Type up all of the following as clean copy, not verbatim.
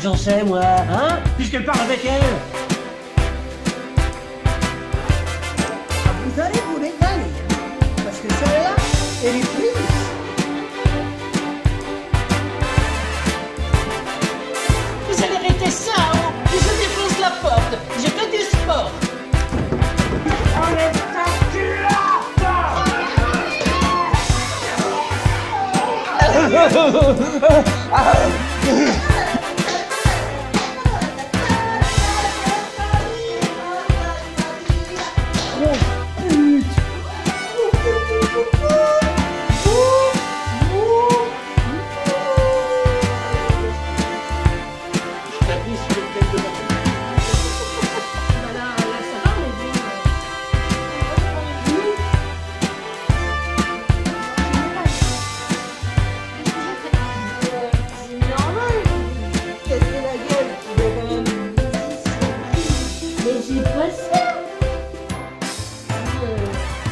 j'en sais, moi, hein? Puisqu'elle parle avec elle. Vous allez vous régaler, parce que celle-là, elle est prise. Vous allez arrêter ça, hein? Je défonce la porte. Je fais du sport. Enlève ta culotte!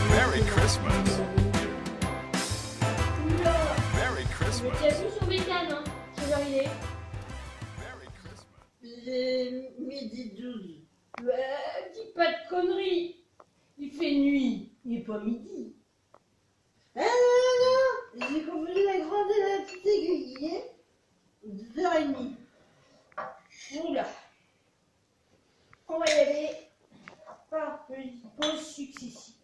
Merry Christmas. Merry Christmas. Tu as vu son bécane, hein? Quelle heure il est? Merry Christmas. J'ai midi 12. Ouais, dis pas de conneries. Il fait nuit, il est pas midi. Ah non, j'ai confondu la grande et la petite aiguille. 2h30. Oula. On va y aller par une pause successive.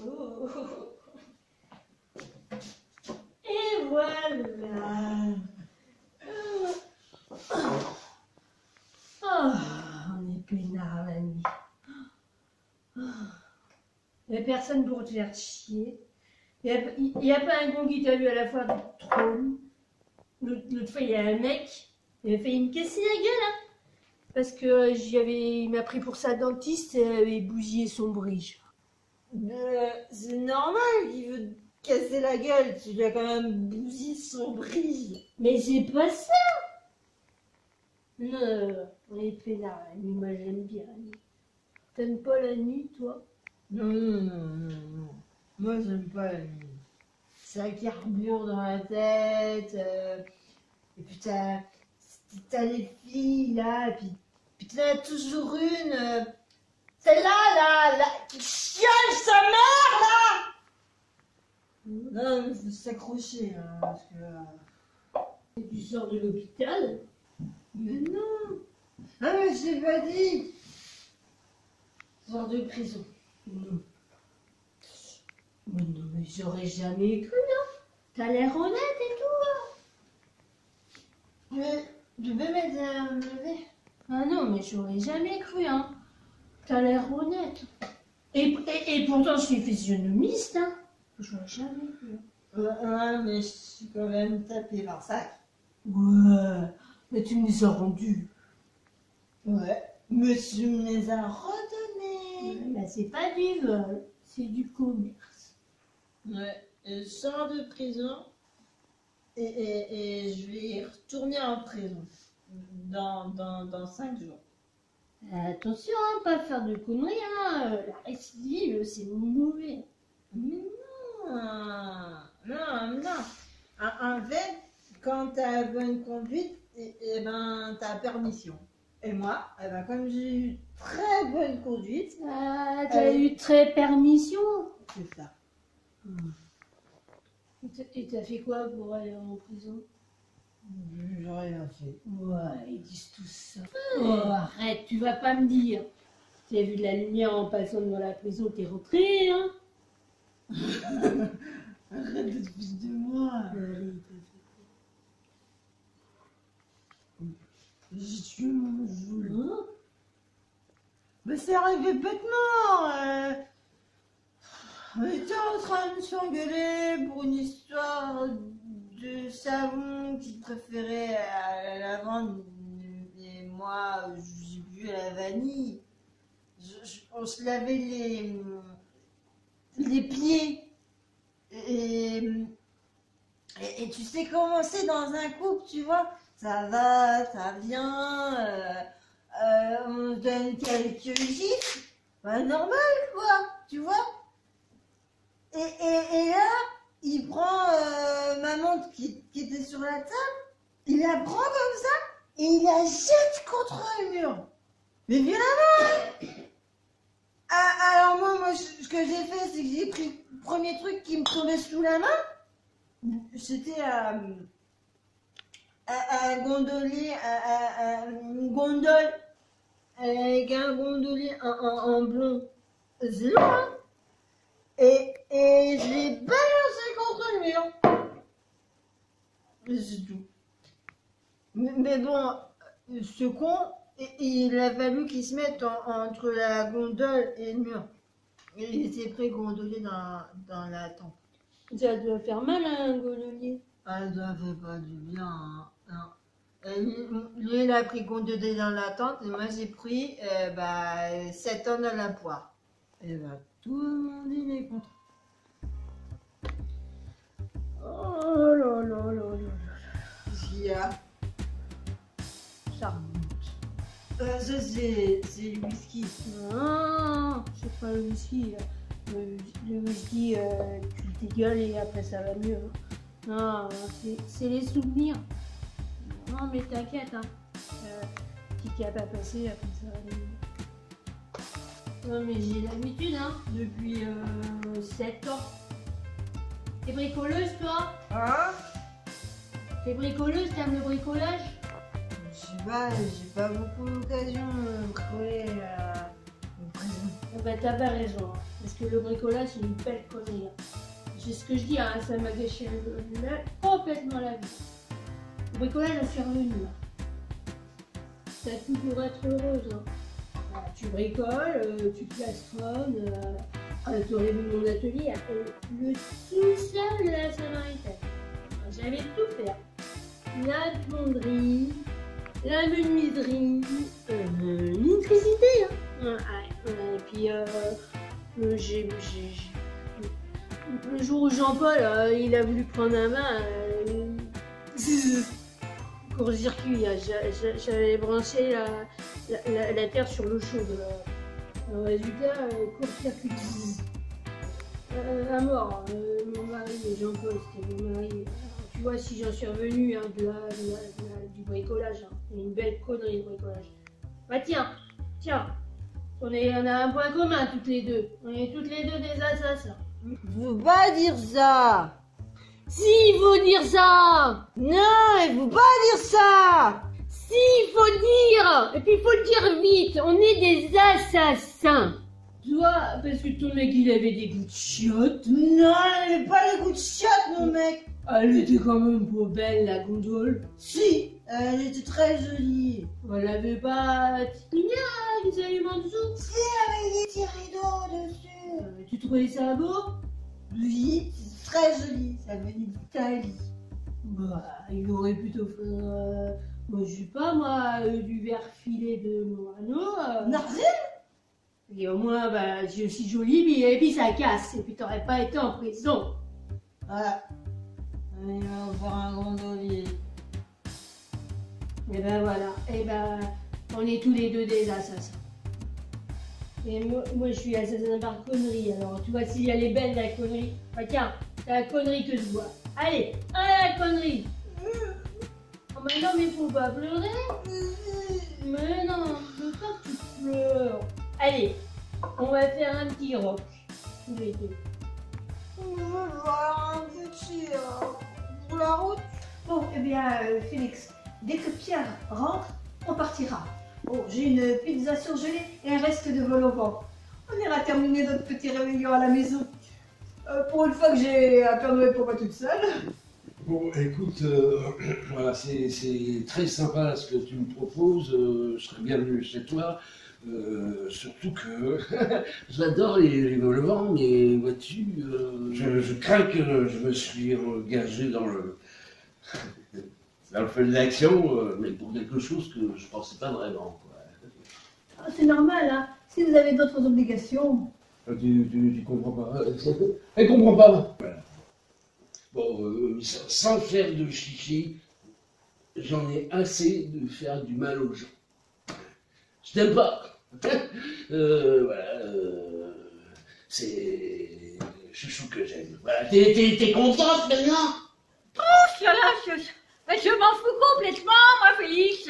Oh. Et voilà. On est peinard la nuit. Il n'y a personne pour te faire chier. Il n'y a pas un con qui t'a vu à la foire du trône. L'autre fois, il y a un mec, il a failli me casser la gueule, hein, parce que il m'a pris pour sa dentiste et avait bousillé son bridge. C'est normal qu'il veut te casser la gueule. Tu lui as quand même bousillé son bridge. Mais c'est pas ça. Non, on est peinard la nuit, moi j'aime bien la nuit. T'aimes pas la nuit, toi? Non. Moi, j'aime pas la nuit. Ça carbure dans la tête. Et puis t'as les filles là. Et puis t'en as toujours une. Celle-là, qui chiale sa mère là. Non, mais faut s'accrocher. Hein, parce que. Tu sors de l'hôpital? Mais non. Ah, mais je t'ai pas dit. Sors de prison. Non. Mais non, mais j'aurais jamais cru, non? T'as l'air honnête et tout, hein? Mais tu peux mettre un lever. Ah non, mais j'aurais jamais cru, hein? T'as l'air honnête. Et pourtant, je suis physionomiste, hein? J'aurais jamais cru. Ouais, mais je suis quand même tapé par ça. Ouais, mais tu me les as rendus. Ouais, mais tu me les as redonnés. Bah, c'est pas du vol, c'est du commerce. Ouais, je sors de prison et je vais retourner en prison dans 5 jours. Attention, hein, pas faire de conneries, hein. La récidive, c'est mauvais. Mais non. En fait, quand t'as bonne conduite, ben t'as permission. Et moi, comme j'ai eu très bonne conduite, Ah, t'as eu très permission. c'est ça. Et t'as fait quoi pour aller en prison? J'ai rien fait. Ouais, ils disent tout ça. Oh, arrête, tu vas pas me dire. Tu as vu de la lumière en passant devant la prison, t'es rentré, hein? Arrête de te foutre de moi. Allez, J'ai tué mon joule. hein? Mais c'est arrivé bêtement. On était en train de s'engueuler pour une histoire de savon qu'il préférait à la lavande. Et moi, j'ai bu à la vanille. On se lavait les pieds. Et tu sais comment c'est dans un couple, tu vois. Ça va, ça vient, on donne quelques gifs. Bah, normal, quoi, tu vois. Et là, il prend ma montre qui était sur la table, il la prend comme ça, et il la jette contre le mur. Mais violemment. Alors moi, ce que j'ai fait, c'est que j'ai pris le premier truc qui me tombait sous la main. C'était un gondolier, une gondole avec un gondolier en blond. C'est long, hein. Et je l'ai balancé contre le mur. C'est tout. Mais bon, ce con, il a fallu qu'il se mette entre la gondole et le mur. Il était prêt gondolé dans la tente. Ça doit faire mal à un gondolier. Ah, ça fait pas du bien. Hein. Non. Lui, il a pris gondolé dans la tente et moi, j'ai pris 7 tonnes à la poire. Et tout le monde il est content. Oh là là là là. Qu'est-ce qu'il y a? Ça remonte. Ça, c'est le whisky. Non, c'est pas le whisky. Le whisky, tu le dégueules et après ça va mieux. Non, c'est les souvenirs. Non, mais t'inquiète, hein. Petit cap à passer, après ça va mieux. Non, mais j'ai l'habitude, hein, depuis 7 ans. T'es bricoleuse, toi? Hein? T'es bricoleuse, t'aimes le bricolage? Je sais pas, j'ai pas beaucoup d'occasion de bricoler au présent. Eh ben, t'as pas raison, hein, parce que le bricolage, c'est une belle connerie. Hein. C'est ce que je dis, hein, ça m'a gâché complètement la vie. Le bricolage, j'en suis revenue. Hein. T'as tout pour être heureuse. Hein. Tu bricoles, tu plastronnes, t'aurais vu mon atelier, le sous-sol de la Samaritaine. J'avais tout faire. La fonderie, la menuiserie, l'électricité. Hein. Et puis, le jour où Jean-Paul, il a voulu prendre la main, court-circuit, j'avais branché la terre sur l'eau chaude. Le résultat, court-circuit. À mort, mon mari, Jean-Paul, c'était mon mari. Tu vois, si j'en suis revenu hein, du bricolage, hein. C'est une belle connerie, le bricolage. Bah tiens, on a un point commun toutes les deux. On est toutes les deux des assassins. Faut pas dire ça. Si, il faut dire ça. Non, il faut pas dire ça. Si, il faut le dire. Et puis il faut le dire vite. On est des assassins. Toi, parce que ton mec, il avait des goûts de chiottes. Non, elle avait pas les goûts de chiottes, mon mec. Elle était quand même pas belle, la gondole. Si, elle était très jolie. Elle avait pas des aliments dessous. Si, avec des petits rideaux dessus. Tu trouvais ça beau? Oui, c'est très joli. Ça venait d'Italie. Bah, il aurait plutôt fait, moi je sais pas moi, du verre filé de Morano. Narcisse. Et au moins, bah, c'est aussi joli, et puis ça casse, et puis t'aurais pas été en prison. Voilà. Il va faire un gondolier. Et ben voilà, et ben on est tous les deux des assassins. Et moi je suis assassin par connerie, alors tu vois si elle est belle la connerie. Bah tiens, c'est la connerie que je vois. Allez, à la connerie. Oh mais non mais faut pas pleurer. Mais non, je veux pas que tu pleures. Allez, on va faire un petit rock, tous les deux. Je veux voir un petit pour la route. Bon, eh bien, Félix, dès que Pierre rentre, on partira. Bon, j'ai une pizza surgelée et un reste de vol au vent. On ira terminer notre petit réveillon à la maison. Pour une fois que j'ai un Père Noël pour moi toute seule. Bon, écoute, voilà, c'est très sympa ce que tu me proposes. Je serais bienvenu chez toi. Surtout que j'adore les vols au vent, mais vois-tu, je crains que je me suis engagé dans le feu de l'action, mais pour quelque chose que je pensais pas vraiment. Ah, c'est normal, hein. Si vous avez d'autres obligations. Tu comprends pas. Elle comprend pas. Voilà. Bon, sans faire de chichi, j'en ai assez de faire du mal aux gens. Je t'aime pas. Voilà. Je chouchou que j'aime. Voilà, t'es contente maintenant? Ouf là là, je m'en fous complètement, moi, Félix.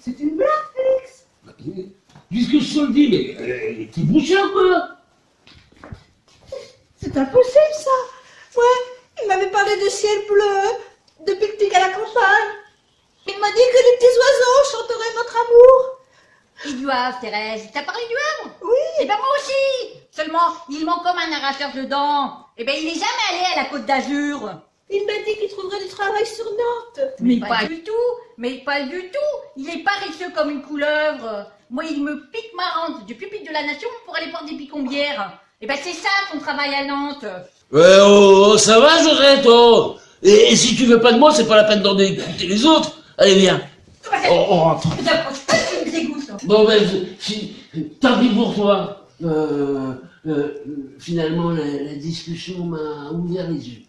C'est une blague, Félix. Puisque je te le dis, mais t'es bouché ou quoi? C'est impossible, ça. Ouais, il m'avait parlé de ciel bleu, de pique-nique à la campagne. Il m'a dit que les petits oiseaux chanteraient notre amour. Et du Havre, Thérèse, t'as parlé du Havre? Oui. Eh ben moi aussi. Seulement, il manque comme un narrateur dedans. Eh ben il est jamais allé à la Côte d'Azur. Il m'a dit qu'il trouverait du travail sur Nantes. Mais pas du tout. Mais pas du tout. Il est paresseux comme une couleuvre. Moi, il me pique ma rente du pupitre de la Nation pour aller prendre des picombières. Eh ben c'est ça son travail à Nantes. Ouais, oh, ça va, Josette, oh. Et si tu veux pas de moi, c'est pas la peine d'en écouter les autres. Allez, viens. On rentre. Bon, ben, tant pis pour toi. Finalement, la discussion m'a ouvert les yeux.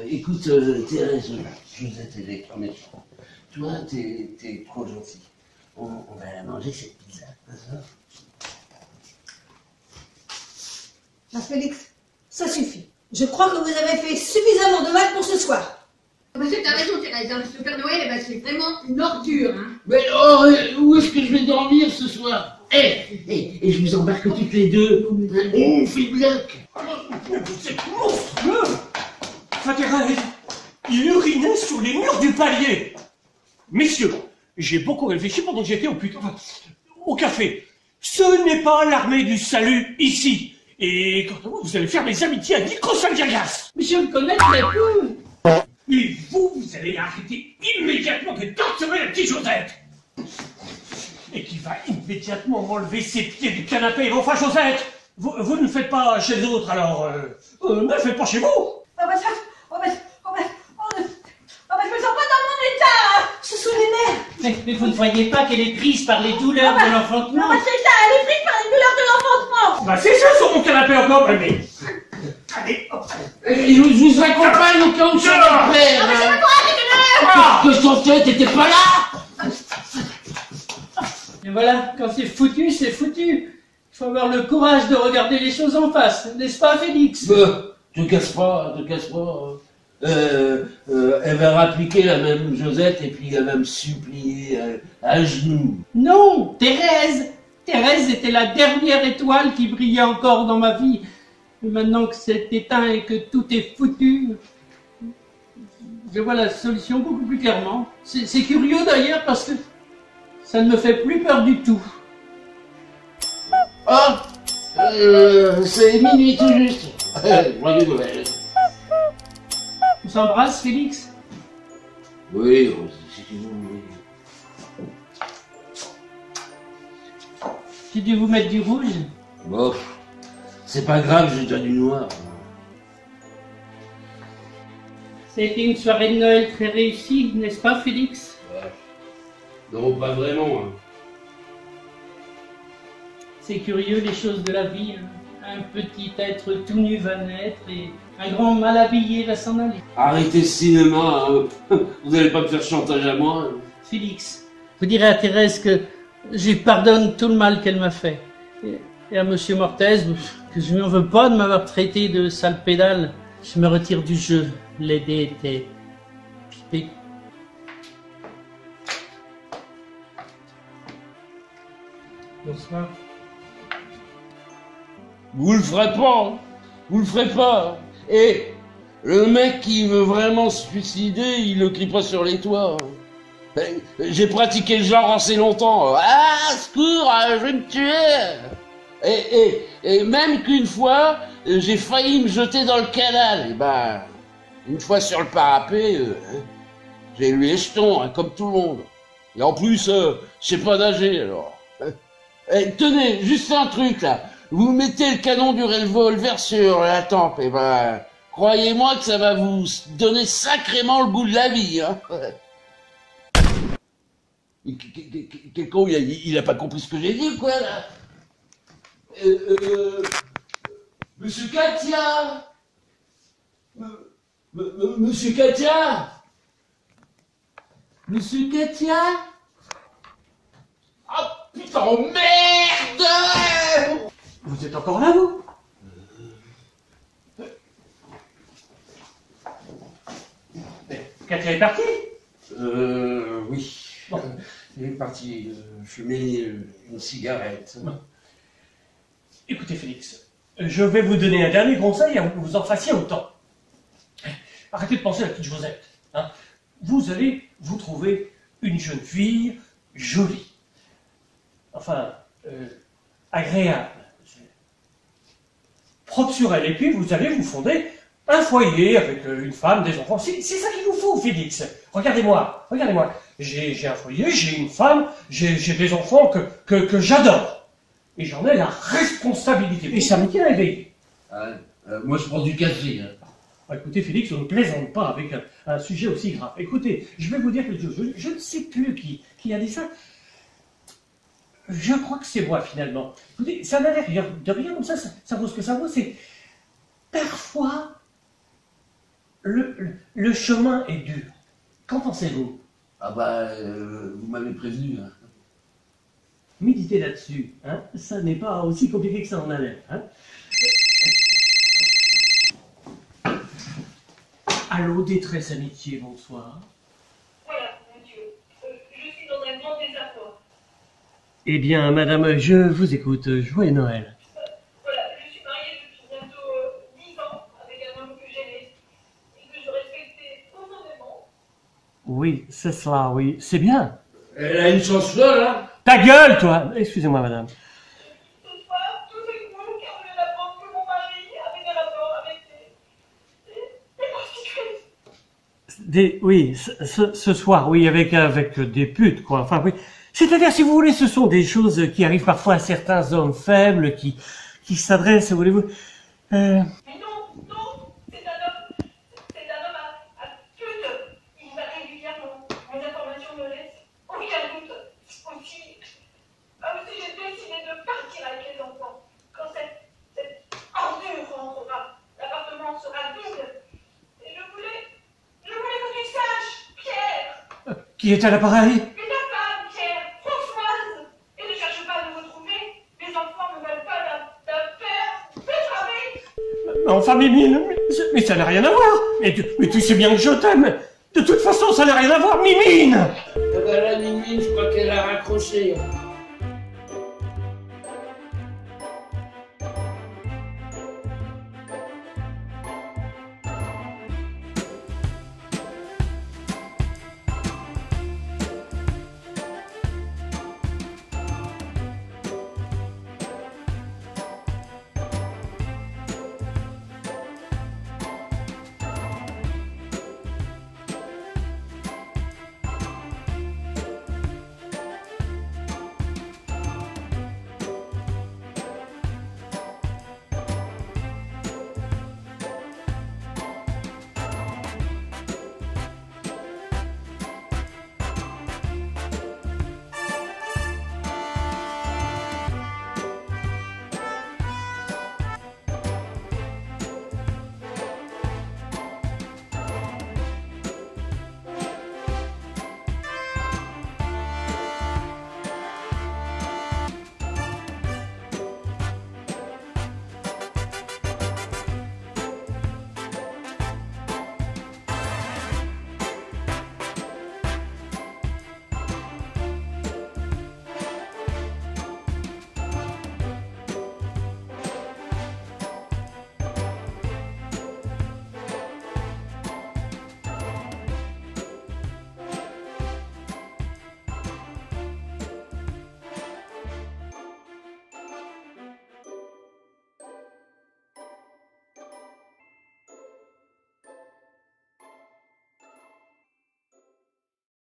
Écoute, Thérèse, Josette, elle est méchante. Toi, t'es trop gentille. On va la manger, cette pizza. Ah, Félix, ça suffit. Je crois que vous avez fait suffisamment de mal pour ce soir. Parce que t'as raison, Thérèse. Ce Père Noël, eh ben, c'est vraiment une ordure. Hein. Mais oh, où est-ce que je vais dormir ce soir? Et je vous embarque toutes les deux. On fait bloc. Vous êtes monstrueux! Thérèse, il urinait sous les murs du palier. Messieurs, j'ai beaucoup réfléchi pendant que j'étais au café. Ce n'est pas l'armée du salut ici. Et quant à moi, vous allez faire mes amitiés à Nico Saldiagas. Mais je le connais très peu. Et vous allez arrêter immédiatement de torturer la petite Josette. Et qui va immédiatement m'enlever ses pieds du canapé. Enfin, Josette, vous ne faites pas chez les autres, alors ne le faites pas chez vous. Je me sens pas dans mon état, hein. Ce sont les nerfs. Mais vous ne voyez pas qu'elle est prise par les douleurs de l'enfantement? C'est ça, elle est prise par les douleurs de l'enfantement. Bah c'est ça sur mon canapé encore, mais... Allez, hop. Et je vous accompagne au cas où ça va plaire. Que ton tête t'étais pas là. Et voilà, quand c'est foutu, c'est foutu. Il faut avoir le courage de regarder les choses en face, n'est-ce pas, Félix? Te casse pas. Elle va rappliquer la même Josette et puis elle va me supplier à genoux. Non, Thérèse. Thérèse était la dernière étoile qui brillait encore dans ma vie. Et maintenant que c'est éteint et que tout est foutu, je vois la solution beaucoup plus clairement. C'est curieux d'ailleurs parce que ça ne me fait plus peur du tout. Ah, c'est minuit tout juste. Joyeux Noël. On s'embrasse, Félix? Oui, si tu veux. Oui. J'ai dû vous mettre du rouge. Bon, c'est pas grave, j'ai déjà du noir. C'était une soirée de Noël très réussie, n'est-ce pas, Félix? Non, pas vraiment. Hein. C'est curieux les choses de la vie. Hein. Un petit être tout nu va naître et un grand mal habillé va s'en aller. Arrêtez le cinéma, hein. Vous n'allez pas me faire chantage à moi. Hein. Félix, vous direz à Thérèse que je lui pardonne tout le mal qu'elle m'a fait. Et à Monsieur Mortez, que je ne m'en veux pas de m'avoir traité de sale pédale. Je me retire du jeu. L'aider était pipé. Bonsoir. Vous le ferez pas, hein. Vous le ferez pas. Et le mec qui veut vraiment se suicider, il le crie pas sur les toits. Hein. J'ai pratiqué le genre assez longtemps. Ah, secours, je vais me tuer. Et même qu'une fois, j'ai failli me jeter dans le canal. Et ben, une fois sur le parapet, j'ai eu les jetons, hein, comme tout le monde. Et en plus, je sais pas nager, alors. Tenez, juste un truc, là. Vous mettez le canon du revolver sur la tempe, et ben, croyez-moi que ça va vous donner sacrément le goût de la vie, hein. Quel con, il a pas compris ce que j'ai dit, quoi, là. Monsieur Katia, Monsieur Katia, Monsieur Katia. Ah putain, merde! Vous êtes encore là, vous? Katia est partie? Oui. Bon. Il est parti fumer une cigarette. Bon. Écoutez, Félix, je vais vous donner un dernier conseil avant que vous en fassiez autant. Arrêtez de penser à la petite Josette. Hein. Vous allez vous trouver une jeune fille jolie. Enfin, agréable. Propre sur elle. Et puis, vous allez vous fonder un foyer avec une femme, des enfants. C'est ça qu'il vous faut, Félix. Regardez-moi, regardez-moi. J'ai un foyer, j'ai une femme, j'ai des enfants que j'adore. Et j'en ai la responsabilité. Et ça me tient éveillé. Moi, je prends du café. Hein. Ah, écoutez, Félix, on ne plaisante pas avec un sujet aussi grave. Écoutez, je vais vous dire quelque chose. Je ne sais plus qui a dit ça. Je crois que c'est moi, finalement. Écoutez, ça n'a l'air de rien comme ça vaut ce que ça vaut. C'est parfois, le chemin est dur. Qu'en pensez-vous? Ah bah, vous m'avez prévenu. Hein. Méditez là-dessus. Hein. Ça n'est pas aussi compliqué que ça en a l'air. Hein. Allô, détresse amitié, bonsoir. Voilà, monsieur. Je suis dans un grand désarroi. Eh bien, madame, je vous écoute. Joyeux Noël. Voilà, je suis mariée depuis bientôt 10 ans avec un homme que j'aimais et que je respectais profondément. Oui, c'est cela, oui. C'est bien. Elle a une chance folle, hein. Ta gueule, toi. Excusez-moi, madame. Ce soir, tout est cool car je viens d'apprendre que mon mari avait des rapports avec des prostituées. Oui, ce soir, oui, avec des putes, quoi. Enfin, oui. C'est-à-dire, si vous voulez, ce sont des choses qui arrivent parfois à certains hommes faibles qui s'adressent, voulez-vous. Mais non, c'est un homme à pute. Il va régulièrement. Mes informations ne laissent aucun doute. Aussi, j'ai décidé de partir avec les enfants. Quand cette ordure rentrera, l'appartement sera vide. Et je voulais que tu saches, Pierre. Qui est à l'appareil? Mais ta femme, Pierre, Françoise. Et ne cherche pas à nous retrouver. Les enfants ne veulent pas d'un père betravé. Enfin, Mimine, mais ça n'a rien à voir. Mais tu sais bien que je t'aime. De toute façon, ça n'a rien à voir, Mimine. La Mimine, je crois qu'elle a raccroché. Hein.